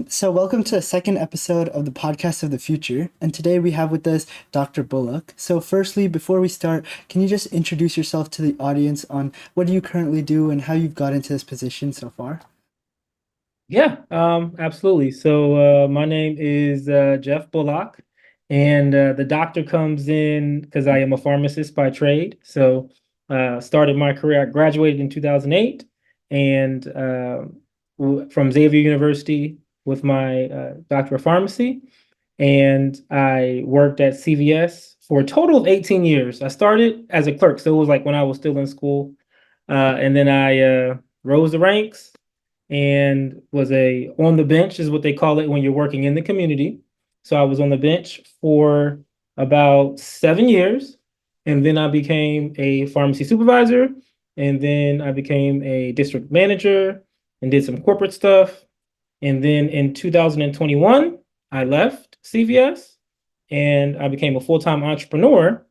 So welcome to the second episode of the podcast of the future. And today we have with us Dr. Bullock. So firstly, before we start, can you just introduce yourself to the audience on what do you currently do and how you've got into this position so far? Yeah, absolutely. So my name is Jeff Bullock, and the doctor comes in because I am a pharmacist by trade. So started my career. I graduated in 2008, and from Xavier University with my doctor of pharmacy, and I worked at CVS for a total of 18 years. I started as a clerk, so it was like when I was still in school, and then I rose the ranks and was a on the bench is what they call it when you're working in the community. So I was on the bench for about 7 years, and then I became a pharmacy supervisor, and then I became a district manager and did some corporate stuff. And then in 2021, I left CVS and I became a full-time entrepreneur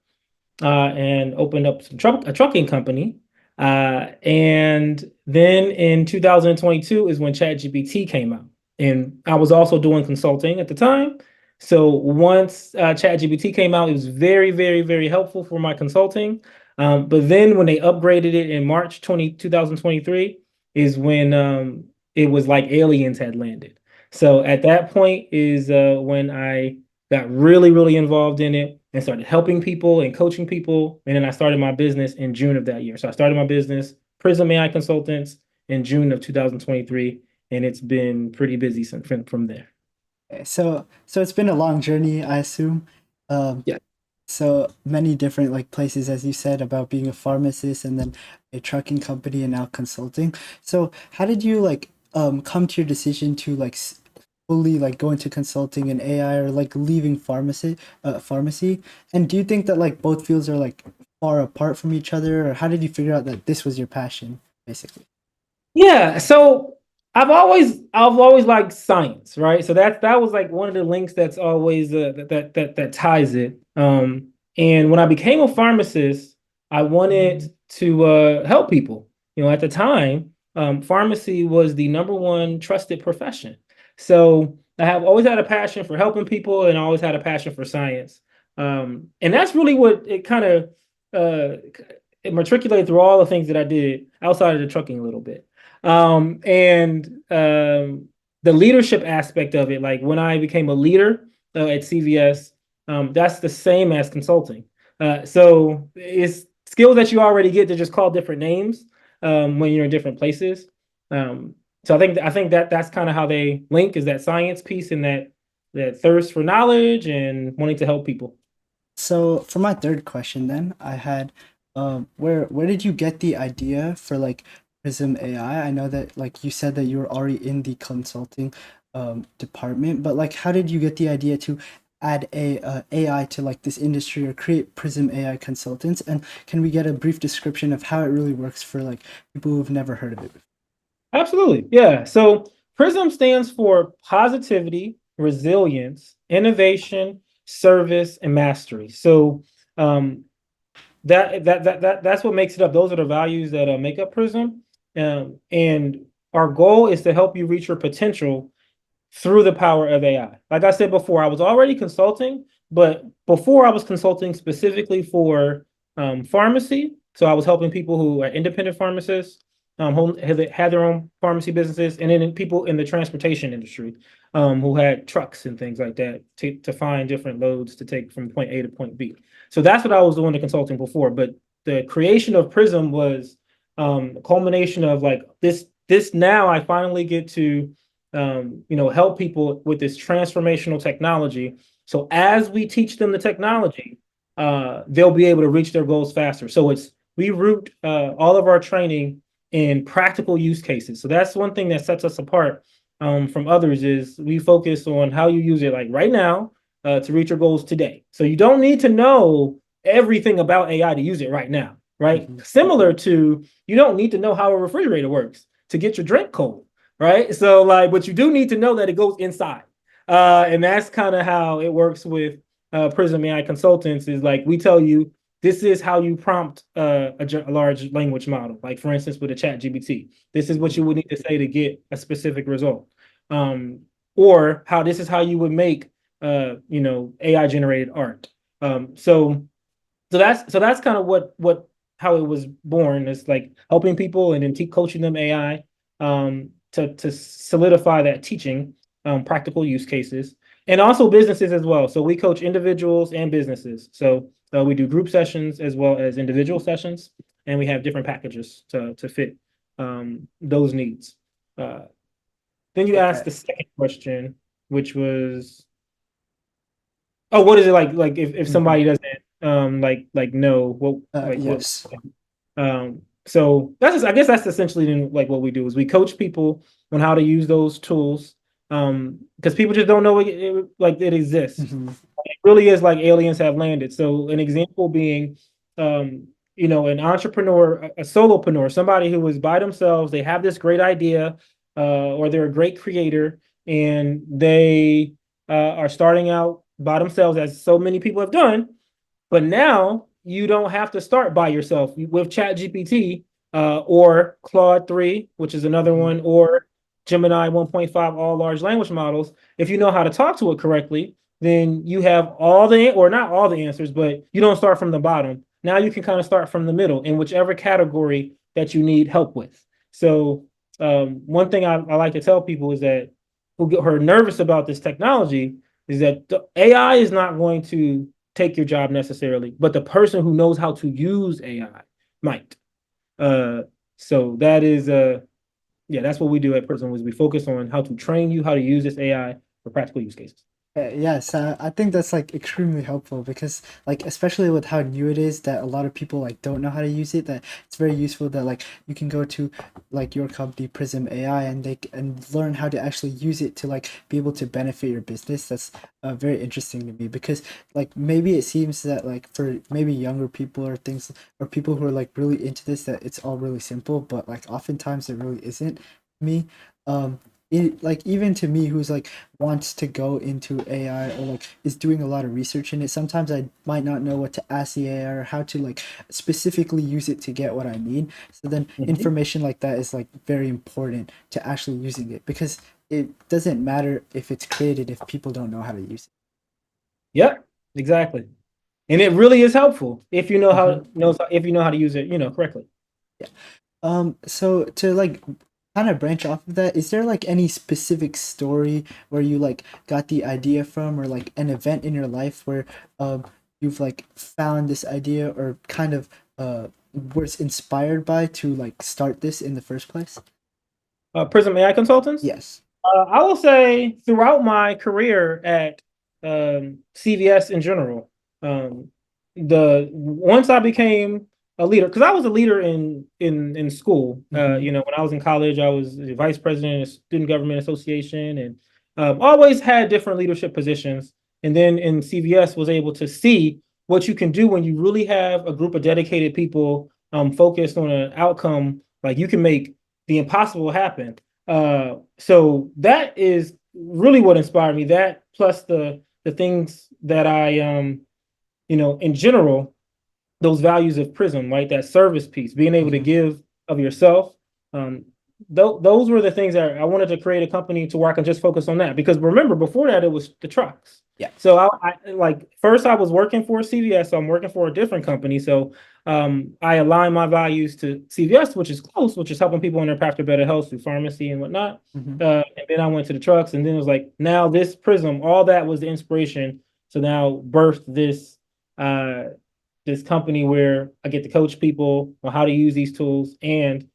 and opened up a trucking company. And then in 2022 is when ChatGPT came out. And I was also doing consulting at the time. So once ChatGPT came out, it was very, very, very helpful for my consulting. But then when they upgraded it in March 2023 is when it was like aliens had landed. So at that point is when I got really, really involved in it and started helping people and coaching people. And then I started my business in June of that year. So I started my business, Prism AI Consultants, in June of 2023. And it's been pretty busy since from there. So it's been a long journey, I assume. Um, Yeah. so many different like places, as you said, about being a pharmacist and then a trucking company and now consulting. So how did you come to your decision to fully like go into consulting and AI or like leaving pharmacy? And do you think that like both fields are like far apart from each other, or how did you figure out that this was your passion, basically? Yeah. So I've always liked science, right? So that was like one of the links that's always that ties it. And when I became a pharmacist, I wanted to help people. At the time, pharmacy was the number one trusted profession. So I have always had a passion for helping people, and I always had a passion for science. And that's really what it kind of uh, it matriculated through all the things that I did outside of the trucking a little bit. And the leadership aspect of it, like when I became a leader at CVS, that's the same as consulting. So it's skills that you already get to just call different names when you're in different places. Um, so I think that that's kind of how they link is that science piece and that thirst for knowledge and wanting to help people. So for my third question, then I had, where did you get the idea for like Prism AI? I know that like you said that you were already in the consulting department, but like how did you get the idea to add a AI to like this industry or create Prism AI consultants? And can we get a brief description of how it really works for like people who've never heard of it before? Absolutely. Yeah. So PRISM stands for positivity, resilience, innovation, service, and mastery. So um, that's what makes it up. Those are the values that make up PRISM. And our goal is to help you reach your potential through the power of AI. Like I said before, I was already consulting, but before I was consulting specifically for pharmacy. So I was helping people who are independent pharmacists, who had their own pharmacy businesses, and then people in the transportation industry who had trucks and things like that to find different loads to take from point A to point B. So that's what I was doing the consulting before. But the creation of Prism was a culmination of like this now I finally get to help people with this transformational technology. So as we teach them the technology, they'll be able to reach their goals faster. So we root all of our training in practical use cases. So that's one thing that sets us apart from others is we focus on how you use it like right now to reach your goals today. So you don't need to know everything about AI to use it right now, right? Mhm. Similar to you don't need to know how a refrigerator works to get your drink cold, right? So like, but you do need to know that it goes inside, and that's kind of how it works with Prism AI Consultants. Is like we tell you this is how you prompt a large language model. Like for instance, with a Chat GPT, this is what you would need to say to get a specific result. Um, or how this is how you would make AI generated art. So that's kind of what how it was born. It's like helping people and then coaching them AI to solidify that teaching, practical use cases, and also businesses as well. So we coach individuals and businesses. So we do group sessions as well as individual sessions, and we have different packages to fit those needs. Uh, then you asked Okay. the second question, which was, oh, what is it like? Like if Hmm. somebody doesn't like know what like what Yes. so that's just, I guess that's essentially like what we do is we coach people on how to use those tools because people just don't know like it exists. Hmm. It really is like aliens have landed. So an example being, um, an entrepreneur, a solopreneur, somebody who is by themselves, they have this great idea, or they're a great creator, and they are starting out by themselves, as so many people have done. But now you don't have to start by yourself with ChatGPT or Claude 3, which is another Hmm. one, or Gemini 1.5, all large language models. If you know how to talk to it correctly, then you have all the, or not all the answers, but you don't start from the bottom. Now you can kind of start from the middle in whichever category that you need help with. So, one thing I like to tell people is that who are nervous about this technology is that the AI is not going to take your job necessarily, but the person who knows how to use AI might. Uh, so that is yeah, that's what we do at Prism. Is we focus on how to train you how to use this AI for practical use cases. Yes, I think that's like extremely helpful because like especially with how new it is that a lot of people like don't know how to use it, that it's very useful that like you can go to like your company Prism AI and and learn how to actually use it to like be able to benefit your business. That's very interesting to me because like maybe it seems that like for maybe younger people or things or people who are like really into this that it's all really simple, but like oftentimes it really isn't me. Um like even to me who's like wants to go into AI or like is doing a lot of research in it, sometimes I might not know what to ask the AI or how to like specifically use it to get what I need. So then Mhm. information like that is like very important to actually using it because it doesn't matter if it's created if people don't know how to use Yep, exactly. And it really is helpful if you know it. Hmm. if you know how to use it, correctly. Yeah. So to like kind of branch off of that, is there like any specific story where you like got the idea from or like an event in your life where you've like found this idea or kind of was inspired by to like start this in the first place? Prism AI Consultants. Yes. I will say throughout my career at CVS in general, the once I became a leader, because I was a leader in school. Mm-hmm. When I was in college, I was the vice president of Student Government Association, and always had different leadership positions. And then in CVS, was able to see what you can do when you really have a group of dedicated people focused on an outcome. Like you can make the impossible happen. So that is really what inspired me. That plus the things that I in general, those values of Prism, right? That service piece, being able to Mm-hmm. give of yourself. Um, those were the things that I wanted to create a company to where I can just focus on that. Because remember, before that, it was the trucks. Yeah. So I like first I was working for CVS, so I'm working for a different company. So I align my values to CVS, which is close, which is helping people on their path to better health through pharmacy and whatnot. Mm-hmm. And then I went to the trucks, and then it was like now this Prism, all that was the inspiration. So now birthed uh, this company where I get to coach people on how to use these tools, and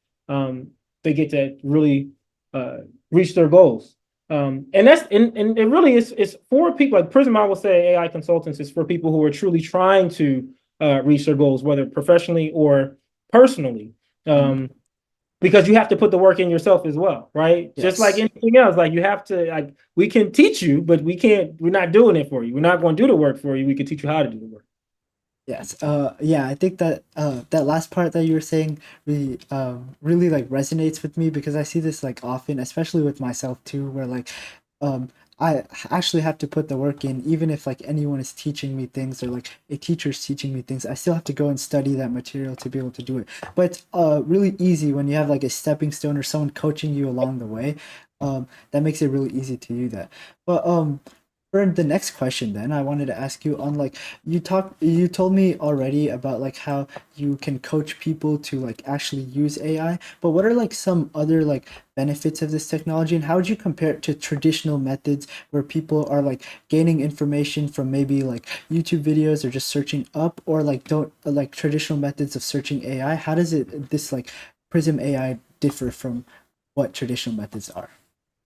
they get to really uh, reach their goals. And it really is it's for people like Prism. I will say AI consultants is for people who are truly trying to reach their goals, whether professionally or personally. Mm-hmm. Um, because you have to put the work in yourself as well, right? Just like Yes. anything else, like you have to like we can teach you, but we're not doing it for you. We're not going to do the work for you. We can teach you how to do the work. Yes. Yeah, I think that that last part that you were saying really like resonates with me because I see this like often, especially with myself too, where like I actually have to put the work in, even if like anyone is teaching me things or like a teacher's teaching me things, I still have to go and study that material to be able to do it. But it's really easy when you have like a stepping stone or someone coaching you along the way. That makes it really easy to do that. But for the next question then, I wanted to ask you on like you told me already about like how you can coach people to like actually use AI, but what are like some other like benefits of this technology, and how would you compare it to traditional methods where people are like gaining information from maybe like YouTube videos or just searching up, or like don't like traditional methods of searching AI? How does it this like Prism AI differ from what traditional methods are?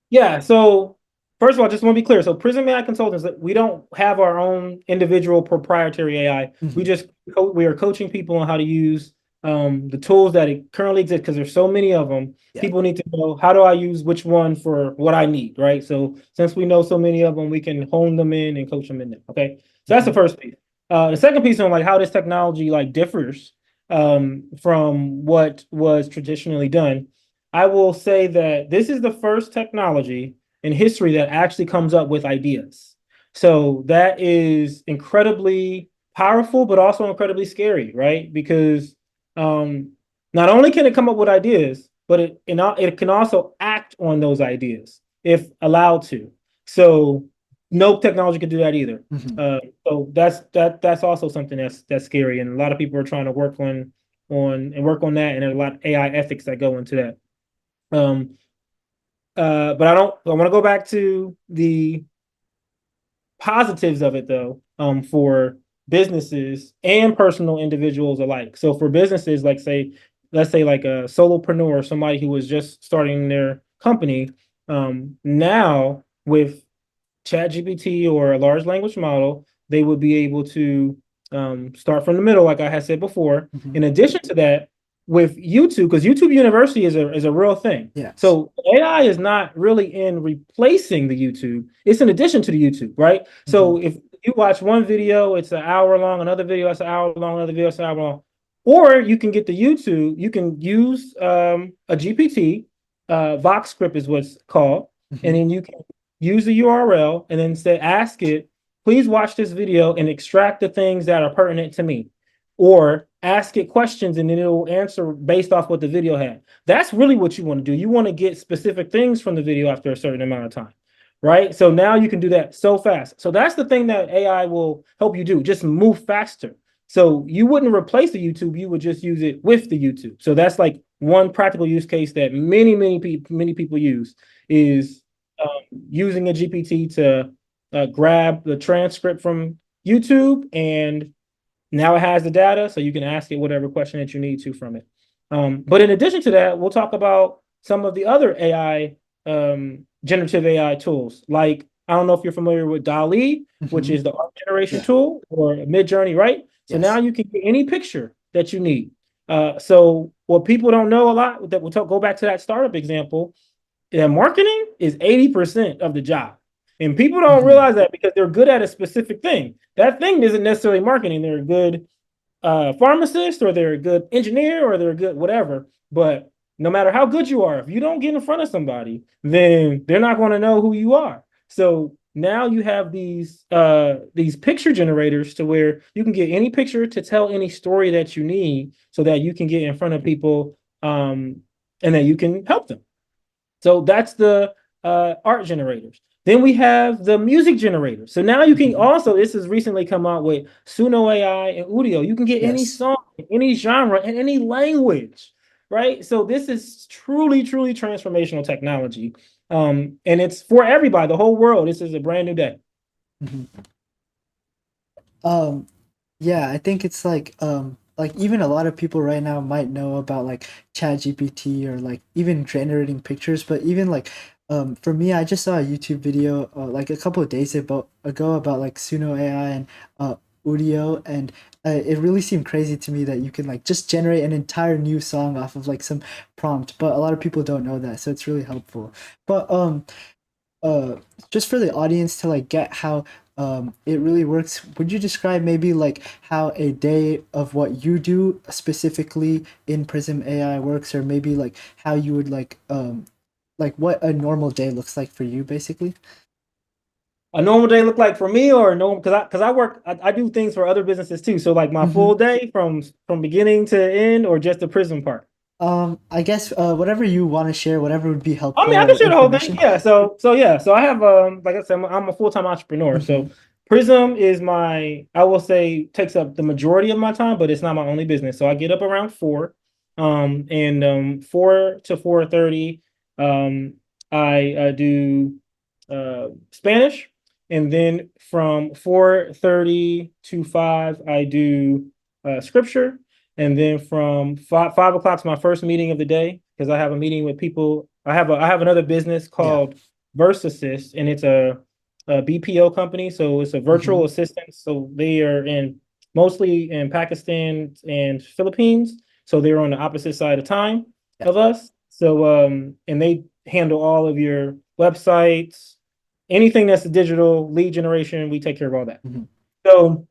Yeah. So first of all, just want to be clear. So Prism AI Consultants, we don't have our own individual proprietary AI. We Hmm. just we are coaching people on how to use the tools that currently exist because there's so many of them. Yeah. People need to know how do I use which one for what I need, right? So since we know so many of them, we can hone them in and coach them in there. Okay. So that's the Hmm. first piece. The second piece on like how this technology like differs from what was traditionally done. I will say that this is the first technology in history that actually comes up with ideas. So that is incredibly powerful, but also incredibly scary, right? Because um, not only can it come up with ideas, but it can also act on those ideas if allowed to. So no technology can do that either. Hmm. So that's also something that's scary, and a lot of people are trying to work on that, and there's a lot of AI ethics that go into that. Um, but I want to go back to the positives of it though, for businesses and personal individuals alike. So for businesses, like let's say like a solopreneur, somebody who was just starting their company, now with ChatGPT or a large language model, they would be able to start from the middle, like I had said before. Hmm. In addition to that, with YouTube, because YouTube University is a real thing. Yes. So AI is not really in replacing the YouTube; it's in addition to the YouTube, right? Hmm. So if you watch one video, it's an hour long. Another video, it's an hour long. Another video, it's an hour long. Or you can get the YouTube. You can use a GPT. Vox script is what's called, and Hmm. then you can use the URL and then say, ask it, please watch this video and extract the things that are pertinent to me. Or ask it questions and then it'll answer based off what the video had. That's really what you want to do. You want to get specific things from the video after a certain amount of time, right? So now you can do that so fast. So that's the thing that AI will help you do, just move faster. So you wouldn't replace the YouTube, you would just use it with the YouTube. So that's like one practical use case that many people use is using a GPT to grab the transcript from YouTube, and now it has the data, so you can ask it whatever question that you need to from it. But in addition to that, we'll talk about some of the other AI, generative AI tools. Like, I don't know if you're familiar with DALL-E, which Hmm. is the art generation Yeah. tool, or Midjourney, right? So now Yes. you can get any picture that you need. So what people don't know a lot, that we'll go back to that startup example, yeah, marketing is 80% of the job. And people don't Hmm. realize that because they're good at a specific thing. That thing isn't necessarily marketing. They're a good pharmacist, or they're a good engineer, or they're a good whatever. But no matter how good you are, if you don't get in front of somebody, then they're not going to know who you are. So now you have these picture generators to where you can get any picture to tell any story that you need, so that you can get in front of people, and that you can help them. So that's the art generators. Then we have the music generators. So now you can Hmm. also, this has recently come out with Suno AI and Udio. You can get any Yes. song, any genre, and any language, right? So this is truly, truly transformational technology. And it's for everybody, the whole world. This is a brand new day. Hmm. Um, yeah, I think it's like even a lot of people right now might know about like Chat GPT or like even generating pictures, but even like for me, I just saw a YouTube video like a couple of days ago about like Suno AI and Udio, and it really seemed crazy to me that you can like just generate an entire new song off of like some prompt, but a lot of people don't know that, so it's really helpful. But uh just for the audience to like get how it really works, would you describe maybe like how a day of what you do specifically in Prism AI works, or maybe like how you would like what a normal day looks like for you basically? a normal day look like for me, or a normal, because I work, I do things for other businesses too. So like my Mm-hmm. full day from beginning to end, or just the Prism part. I guess whatever you want to share, whatever would be I mean, helpful I can or share the whole thing. information. Yeah. So I have like I said, I'm a full-time entrepreneur. Mm-hmm. So Prism is my, I will say, takes up the majority of my time, but it's not my only business. So I get up around 4, and 4 to 4:30, um, I do Spanish, and then from 4:30 to 5, I do scripture, and then from 5 o'clock is my first meeting of the day because I have a meeting with people. I have another business Yeah. called Verse Assist, and it's a BPO company, so it's a Mm-hmm. virtual assistant. So they are in mostly in Pakistan and Philippines. So they're on the opposite side of time Yeah. of us. So and they handle all of your websites, anything that's digital lead generation. We take care of all that. Mm-hmm. So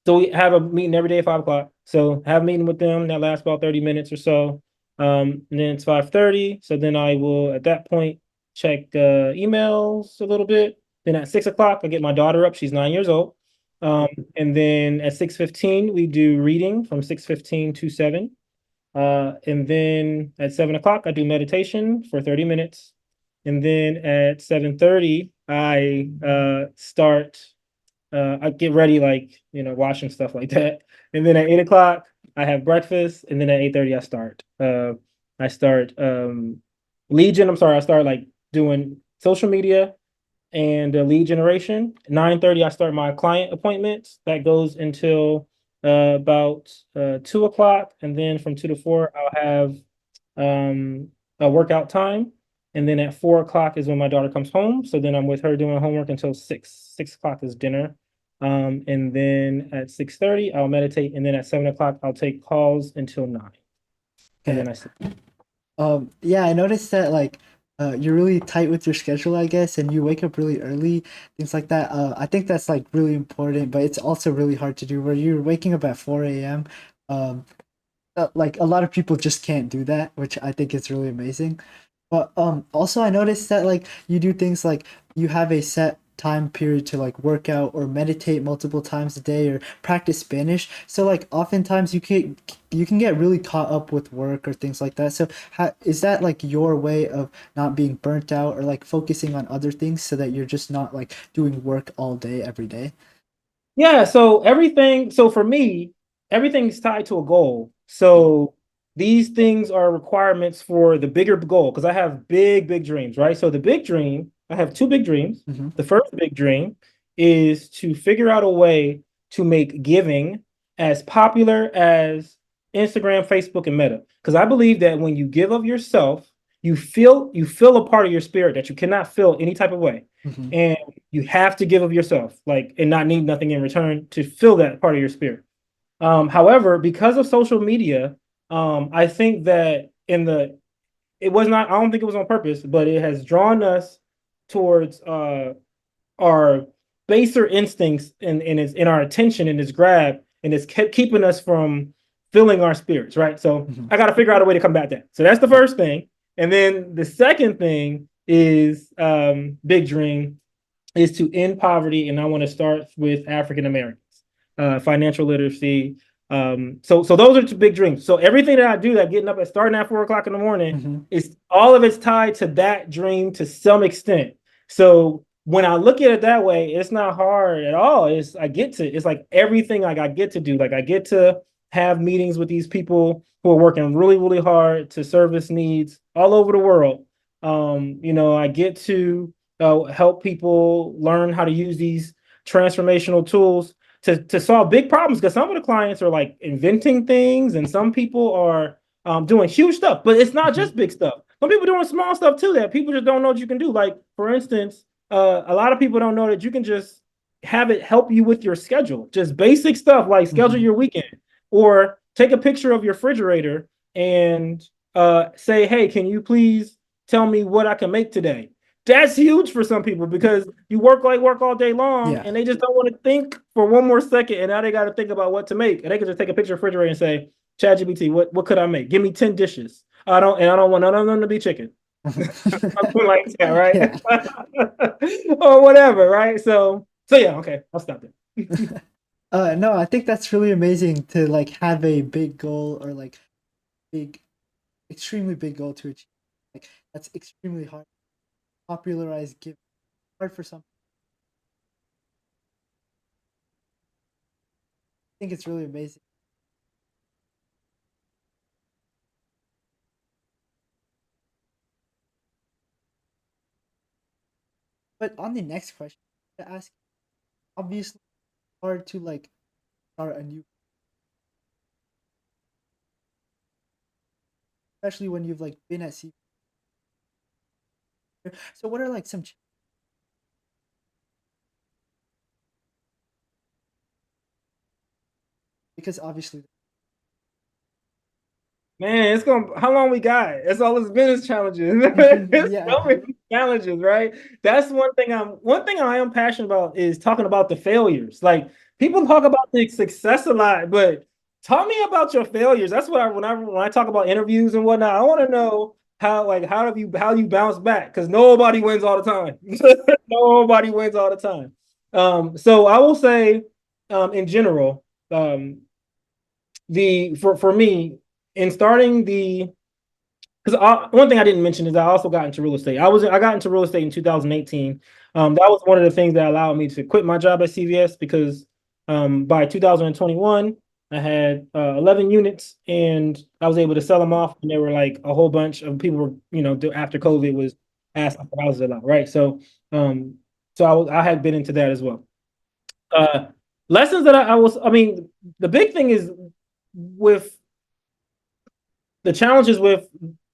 so we have a meeting every day at 5 o'clock. So have a meeting with them that lasts about 30 minutes or so. And then it's 5:30. So then I will at that point check emails a little bit. Then at 6 o'clock, I get my daughter up. She's 9 years old. Um, and then at 6:15, we do reading from 6:15 to 7. And then at 7 o'clock, I do meditation for 30 minutes. And then at 7:30, I start I get ready, like, washing stuff like that. And then at 8 o'clock, I have breakfast. And then at 8:30, I start Legion. I'm sorry, I start like doing social media and lead generation. 9:30, I start my client appointments. That goes until about 2 o'clock. And then from 2 to 4, I'll have a workout time. And then at 4 o'clock is when my daughter comes home. So then I'm with her doing homework until 6. 6 o'clock is dinner. And then at 6:30, I'll meditate. And then at 7 o'clock, I'll take calls until 9. And Okay. then I sleep. Yeah, I noticed that like you're really tight with your schedule, I guess, and you wake up really early, things like that. I think that's like really important, but it's also really hard to do where you're waking up at 4 a.m. Um, like a lot of people just can't do that, which I think is really amazing. But also I noticed that like you do things like you have a set time period to like work out or meditate multiple times a day or practice Spanish. So like oftentimes you can get really caught up with work or things like that. So is that like your way of not being burnt out or like focusing on other things so that you're just not like doing work all day every day? Yeah, so for me, everything's tied to a goal. Yeah. So these things are requirements for the bigger goal because I have big, big dreams, right? So the big dream, I have two big dreams. Mm-hmm. The first big dream is to figure out a way to make giving as popular as Instagram, Facebook, and Meta. Because I believe that when you give of yourself, you feel a part of your spirit that you cannot feel any type of way. Mm-hmm. And you have to give of yourself, like, and not need nothing in return to fill that part of your spirit. However, because of social media, I think that it was not, I don't think it was on purpose, but it has drawn us towards our baser instincts and is in our attention and is grab and it's kept keeping us from filling our spirits, right? So Mm-hmm. I got to figure out a way to combat that. So that's the Yeah. first thing. And then the second thing is big dream is to end poverty, and I want to start with African Americans, financial literacy. So those are two big dreams. So everything that I do, that getting up at starting at 4 o'clock in the morning, Mm-hmm. is all of it's tied to that dream to some extent. So when I look at it that way, it's not hard at all. It's like everything like I get to do. Like I get to have meetings with these people who are working really, really hard to service needs all over the world. I get to help people learn how to use these transformational tools to solve big problems because some of the clients are like inventing things and some people are doing huge stuff, but it's not Mm-hmm. just big stuff. Some people doing small stuff too that people just don't know what you can do. Like, for instance, a lot of people don't know that you can just have it help you with your schedule, just basic stuff like schedule Mm-hmm. your weekend or take a picture of your refrigerator and say, hey, can you please tell me what I can make today? That's huge for some people because you work all day long Yeah. and they just don't want to think for one more second. And now they got to think about what to make. And they can just take a picture of the refrigerator and say, ChatGPT, what could I make? Give me 10 dishes. I don't want none of them to be chicken. something like that, right? Yeah. Or whatever, right? So yeah, okay, I'll stop there. No, I think that's really amazing to like have a big goal or like big, extremely big goal to achieve. Like that's extremely hard. Popularize, give hard for some. I think it's really amazing. But on the next question, to ask, obviously hard to like start a new, especially when you've like been at sea. So what are like some because obviously Man, it's gonna how long we got? It's all it's business challenges. It's yeah. so many challenges, right? That's one thing I am passionate about is talking about the failures. Like people talk about the success a lot, but tell me about your failures. That's what when I talk about interviews and whatnot, I want to know how you bounce back because nobody wins all the time. Nobody wins all the time. So I will say, in general, um, the for me in starting the because one thing I didn't mention is I also got into real estate. I got into real estate in 2018. That was one of the things that allowed me to quit my job at CVS because by 2021 I had 11 units and I was able to sell them off. And there were like a whole bunch of people were after COVID was asking for houses a lot, right? Um, I had been into that as well. Uh, lessons that I mean, the big thing is with the challenges with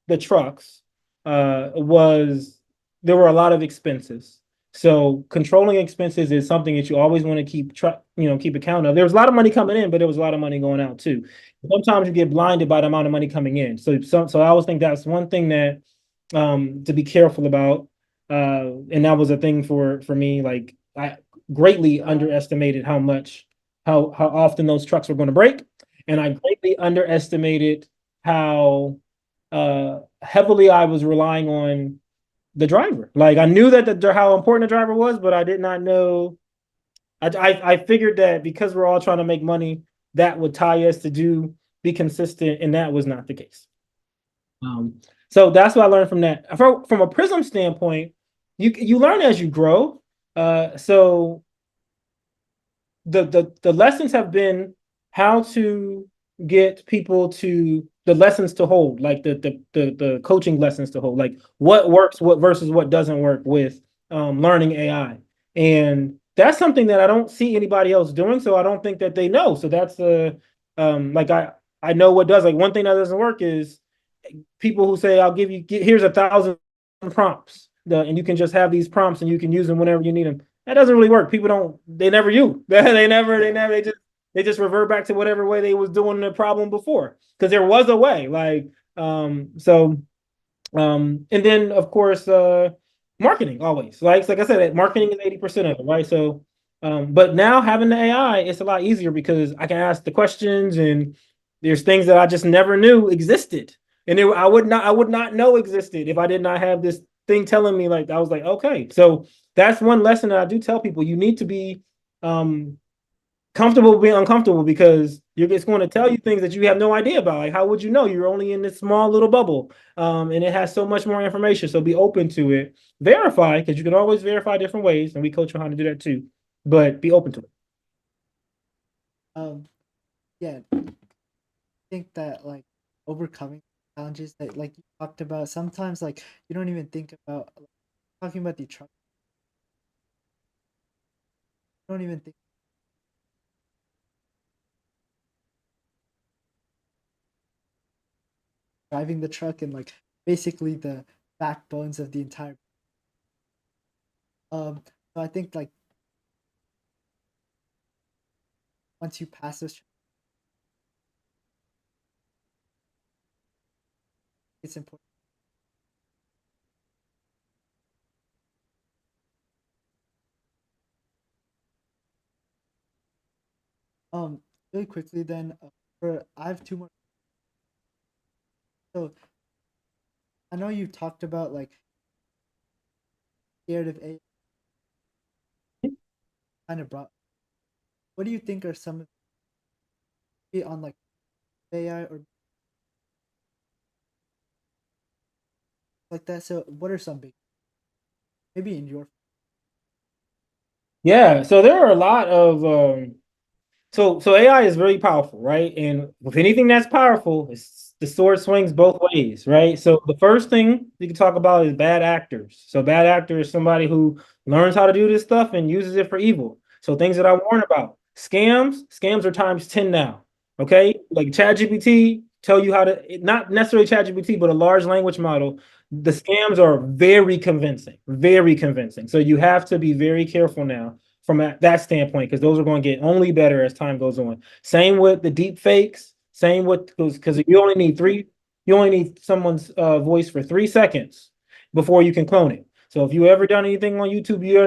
the trucks was there were a lot of expenses. So controlling expenses is something that you always want to keep account of. There was a lot of money coming in, but there was a lot of money going out too. Sometimes you get blinded by the amount of money coming in. So I always think that's one thing that to be careful about. And that was a thing for me. Like I greatly underestimated how often those trucks were going to break, and I greatly underestimated how heavily I was relying on the driver. Like I knew that how important the driver was, but I did not know. I figured that because we're all trying to make money, that would tie us to be consistent, and that was not the case. Um, so that's what I learned from that. From a Prism standpoint, you learn as you grow. So the lessons have been how to get people to the lessons to hold, like the coaching lessons to hold, like what works, what versus what doesn't work with learning AI, and that's something that I don't see anybody else doing, so I don't think that they know. So that's like I know what does. Like one thing that doesn't work is people who say I'll here's 1,000 prompts, and you can just have these prompts and you can use them whenever you need them. That doesn't really work. People don't. They never use. They never. They just revert back to whatever way they was doing the problem before because there was a way. Like and then of course marketing always. Like I said, marketing is 80% of it, right? So but now having the AI, it's a lot easier because I can ask the questions and there's things that I just never knew existed. And I would not know existed if I did not have this thing telling me like I was like, okay. So that's one lesson that I do tell people. You need to be um comfortable being uncomfortable because you're just going to tell you things that you have no idea about. Like, how would you know? You're only in this small little bubble, and it has so much more information. So be open to it. Verify because you can always verify different ways, and we coach you how to do that too. But be open to it. um yeah, I think that like overcoming challenges that like you talked about, sometimes like you don't even think about like, talking about the truck, you don't even think driving the truck and like basically the backbones of the entire so I think like once you pass those, it's important. Um, really quickly then, for I have two more. So I know you talked about like scared of AI kind of brought. What do you think are some of the on like AI or like that? So what are some big maybe in your Yeah, so there are a lot of so AI is very powerful, right? And with anything that's powerful, the sword swings both ways, right? So the first thing you can talk about is bad actors. So bad actor is somebody who learns how to do this stuff and uses it for evil. So things that I warn about. Scams are times 10 now. Okay? Like ChatGPT tell you how to not necessarily ChatGPT, but a large language model. The scams are very convincing, very convincing. So you have to be very careful now from that standpoint because those are going to get only better as time goes on. Same with the deep fakes. Same with because you only need someone's voice for 3 seconds before you can clone it. So if you ever done anything on YouTube, you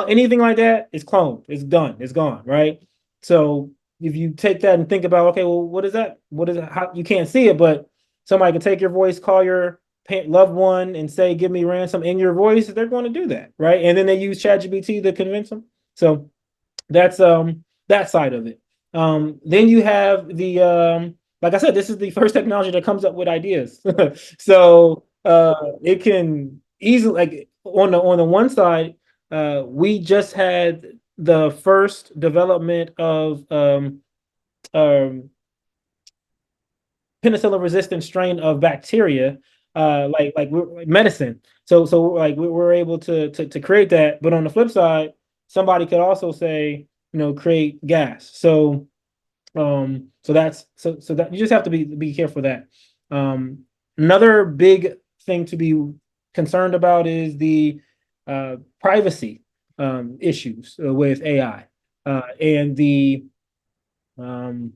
anything like that, it's cloned, it's done, it's gone, right? So if you take that and think about, okay, well, what is that? What is it? How you can't see it, but somebody can take your voice, call your loved one, and say, "Give me ransom" in your voice. They're going to do that, right? And then they use ChatGPT to convince them. So that's that side of it. Then you have the like I said, this is the first technology that comes up with ideas. So it can easily like on the one side, we just had the first development of um, penicillin resistant strain of bacteria, like medicine. So like we're able to create that. But on the flip side, somebody could also say, create gas. So that's so that you just have to be careful of that. Another big thing to be concerned about is the privacy issues with AI and the um,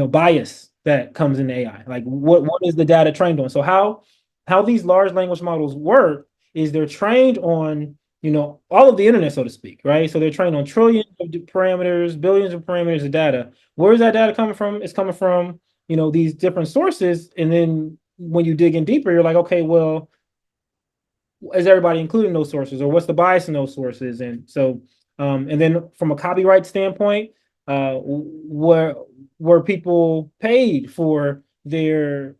bias that comes in AI. Like what is the data trained on? So how these large language models work is they're trained on, all of the internet, so to speak, right? So they're trained on trillions of parameters, billions of parameters of data. Where is that data coming from? It's coming from, these different sources. And then when you dig in deeper, you're like, okay, well, is everybody including those sources, or what's the bias in those sources? And so and then from a copyright standpoint, were people paid for their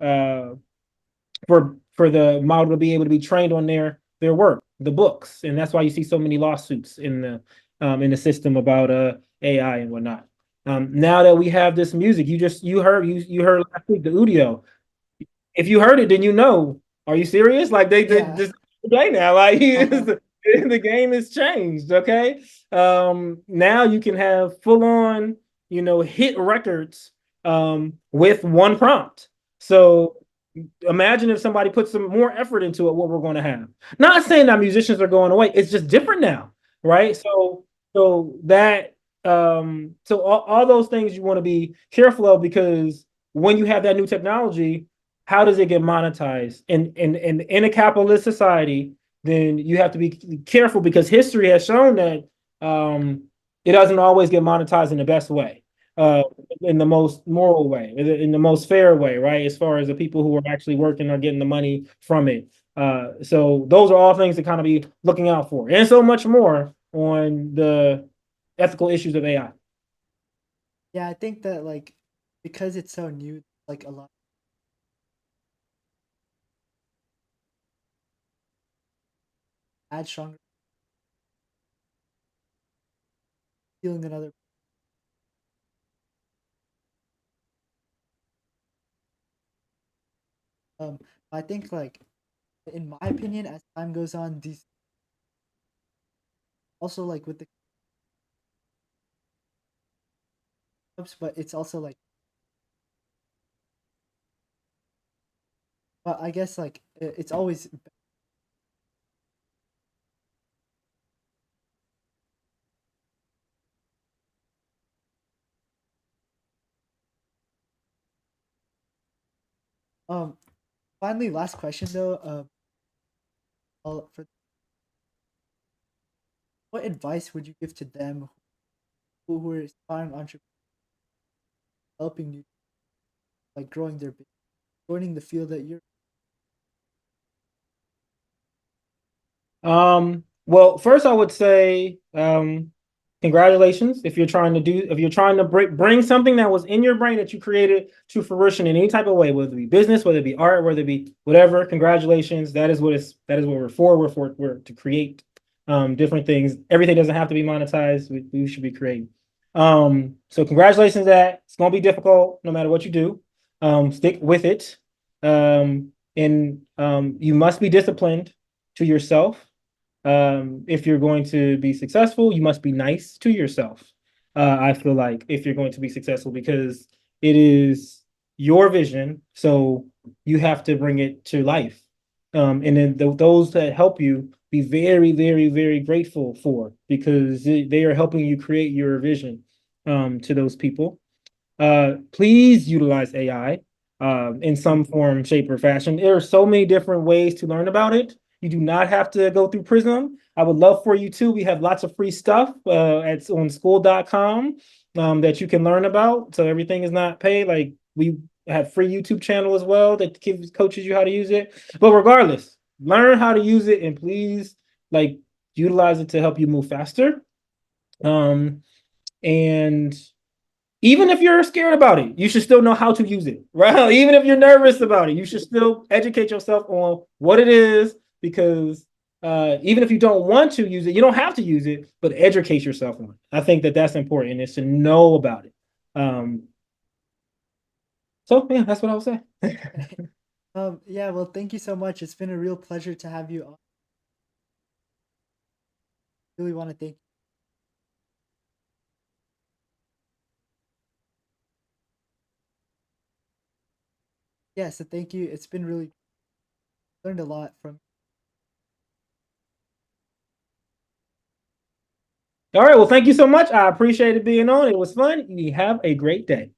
for the model to be able to be trained on their work, the books? And that's why you see so many lawsuits in the system about AI and whatnot. Now that we have this music, you heard last week the audio. If you heard it, then are you serious? Like they yeah. just play now. Like Uh-huh. the game has changed. Okay. Now you can have full on, hit records with one prompt. So imagine if somebody put some more effort into it, what we're going to have. Not saying that musicians are going away. It's just different now, right? So all those things you want to be careful of, because when you have that new technology, how does it get monetized? And in a capitalist society, then you have to be careful, because history has shown that it doesn't always get monetized in the best way, uh, in the most moral way, in the most fair way, right? As far as the people who are actually working are getting the money from it. So those are all things to kind of be looking out for, and so much more on the ethical issues of AI. Yeah, I think that like because it's so new, like a lot add stronger feeling another um I think like in my opinion as time goes on these also like with the clubs, but it's also like but I guess like it's always um finally last question though for what advice would you give to them who are aspiring entrepreneurs helping you like growing their business, joining the field that you're Well, first I would say, congratulations if you're trying to bring something that was in your brain that you created to fruition in any type of way, whether it be business, whether it be art, whether it be whatever. Congratulations. That is what we're for. We're to create different things. Everything doesn't have to be monetized. We should be creating. So congratulations that it's gonna be difficult no matter what you do. Stick with it. And you must be disciplined to yourself. If you're going to be successful, you must be nice to yourself. I feel like if you're going to be successful, because it is your vision, so you have to bring it to life. And then those that help you, be very, very, very grateful for, because they are helping you create your vision to those people. Please utilize AI in some form, shape, or fashion. There are so many different ways to learn about it. You do not have to go through Prism. I would love for you to. We have lots of free stuff on school.com that you can learn about. So everything is not paid. Like we have free YouTube channel as well that coaches you how to use it. But regardless, learn how to use it and please like utilize it to help you move faster. Um, and even if you're scared about it, you should still know how to use it, right? Even if you're nervous about it, you should still educate yourself on what it is, because even if you don't want to use it, you don't have to use it, but educate yourself on it. I think that that's important, is to know about it. Um, so yeah, that's what I would say. Yeah, well, thank you so much. It's been a real pleasure to have you on. Really want to thank Yeah, so thank you. It's been really learned a lot from All right, well, thank you so much. I appreciated being on. It was fun. You have a great day.